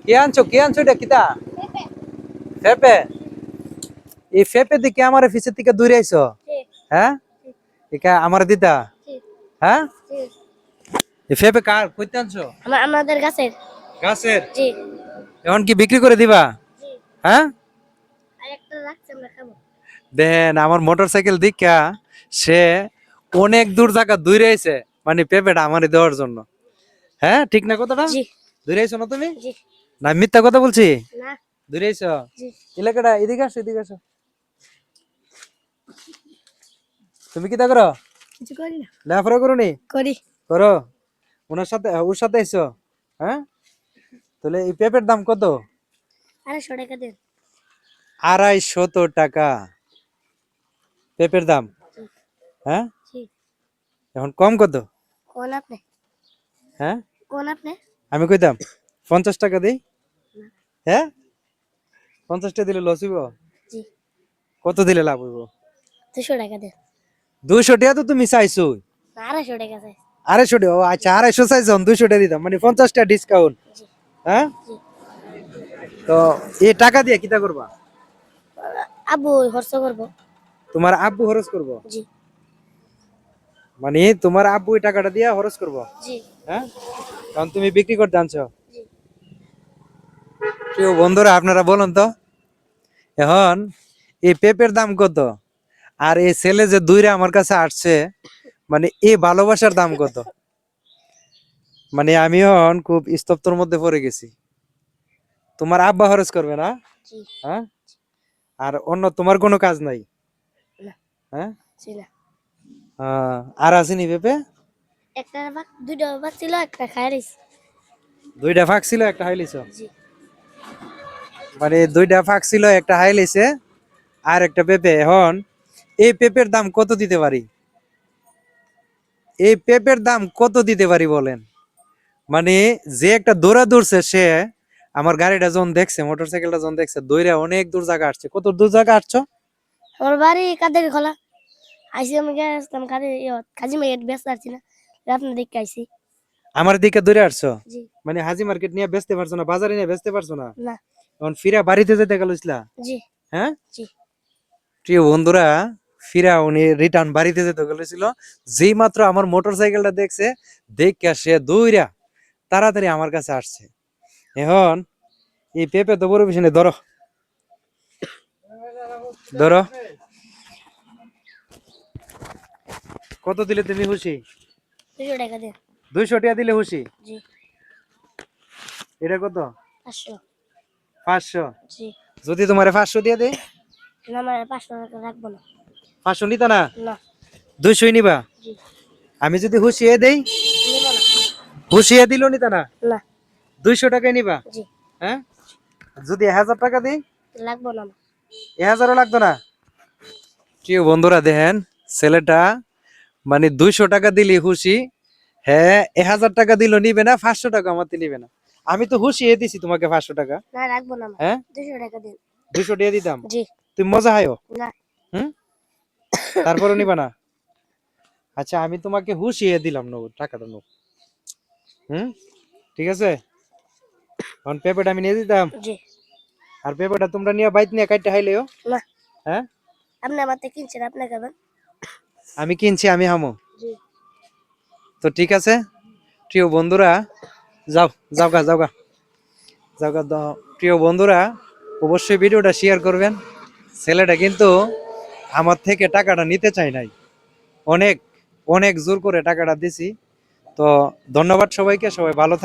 কে আনছো এটা কিতা ফেপে এই ফেপে দিকে আমার অফিসের থেকে দূরে আইছো হ্যাঁ একা আমার দিতা হ্যাঁ এই ফেপে কার কইতে আনছো আমাদের গাছের গাছের জি এখন কি বিক্রি করে দিবা জি হ্যাঁ আর একটা রাখছি আমরা খাবো দেন আমার মোটরসাইকেল দিকা সে অনেক দূর জায়গা দূরে আইছে মানে পেঁপেটা আমারে দেওয়ার জন্য হ্যাঁ ঠিক না কথাটা জি দূরে আইছো না তুমি জি না মিথ্যা কথা বলছি না দূরে আইছো জি এলাকাটা এদিকে আসো তুমি কি তা করো কিছু করি না লেখাপড়া করো নি করি করো ওর সাথে আইছো হ্যাঁ তাহলে এই পেঁপের দাম কত 250 টাকা দেন 250 টাকা পেঁপের দাম জি হ্যাঁ জি এখন কম কত কোন আপনি হ্যাঁ কোন আপনি আমি কইতাম 50 টাকা দিই না হ্যাঁ 50 টাকা দিলে লস হইব জি কত দিলে লাভ হইব 200 টাকা দেন 200 টাকা তো তুমি চাইছো 250 টাকা চাই 250 টাকা ও আচ্ছা 250 চাইছো 200 টাকা দিতাম মানে 50 টাকা ডিসকাউন্ট জি হ্যাঁ জি তো এই টাকা দিয়ে কিটা করবা আবু খরচ করবো তোমার আব্বু খরচ করব জি মানে তোমার আব্বু এই টাকাটা দিয়ে খরচ করব জি হ্যাঁ কারণ তুমি বিক্রি করতে আনছো জি প্রিয় বন্ধুরা আপনারা বলুন তো এখন এই পেঁপের দাম কত আর এই ছেলে যে দুইরা আমার কাছে আসছে মানে এই ভালোবাসার দাম কত মানে আমি এখন খুব স্তব্ধর মধ্যে পড়ে গেছি তোমার আব্বা খরচ করবে না জি হ্যাঁ আর অন্য তোমার কোনো কাজ নাই না হ্যাঁ জি না আর আসেনি পেঁপে একটা বাক দুইটা বাক ছিল একটা খাই রইছি দুইটা ফাঁক ছিল একটা হাই লিছো জি মানে দুইটা ফাঁক ছিল একটা হাই লিছে আর একটা পেঁপে এখন এই পেঁপের দাম কত দিতে পারি এই পেঁপের দাম কত দিতে পারি বলেন মানে যে একটা দৌড়া দৌড়ছে সে আমার গাড়িটা যখন দেখছে মোটরসাইকেলটা যখন দেখছে দৌড়া অনেক দূর জায়গা আসছে কত দূর জায়গা আসছো আমার বাড়ি কাদের খোলা আইসি আমি গেছিলাম কাজী মাইয়ের ব্যস্ত আছি না আপনার দেখে আইসি আমার দিকে দৌড়ে আসছো জি মানে হাজি মার্কেট নিয়ে বেচতে পারছো না বাজারে নিয়ে বেচতে পারছো না না এখন ফিরা বাড়িতে যেতে গেল ইসলা জি হ্যাঁ জি প্রিয় বন্ধুরা ফিরা উনি রিটার্ন বাড়িতে যেতে গেছিল যেই মাত্র আমার মোটরসাইকেলটা দেখছে দেখে সে দৌড়া তাড়াতাড়ি আমার কাছে আসছে এখন এই পেঁপে তো বড় পিছনে ধরো ধরো কত দিলে তুমি খুশি 200 টাকা দেন 200 টাকা দিলে খুশি জি এটা কত 500 500 জি যদি তোমার 500 দিয়ে দেই না আমার 500 টাকা রাখবো না 500 নিতা না না 200 নিবা জি আমি যদি হুশিয়ে দেই নেব না হুশিয়ে দিল নিতা না না 200 টাকায় নিবা জি হ্যাঁ যদি 1000 টাকা দিই লাগবো না 1000ও লাগতো না প্রিয় বন্ধুরা দেখেন ছেলেটা মানে 200 টাকা দিলে খুশি হ্যাঁ 1000 টাকা দিল নিবে না 500 টাকা আমাতে নিবে না আমি তো হুশিয়ে দিছি তোমাকে 500 টাকা না রাখবো না হ্যাঁ 200 টাকা দেন 200 টাকা দিতাম জি তুমি মজা হায়ো না হুম তারপরও নিবা না আচ্ছা আমি তোমাকে হুশিয়ে দিলাম নো টাকাটা নো হুম ঠিক আছে এখন পেপারটা আমি নিয়ে দিতাম জি আর পেপারটা তোমরা নিয়ে বাইক নিয়ে কাটতে হাইলেও না হ্যাঁ আপনি আমার থেকে কিনছেন আপনি খাবেন আমি কিনছি আমি হামো জি তো ঠিক আছে প্রিয় বন্ধুরা যাও যাও গা যাও গা যাও গা প্রিয় বন্ধুরা অবশ্যই ভিডিওটা শেয়ার করবেন ছেলেটা কিন্তু আমার থেকে টাকাটা নিতে চাই নাই অনেক অনেক জোর করে টাকাটা দিছি তো ধন্যবাদ সবাইকে সবাই ভালো থাকবেন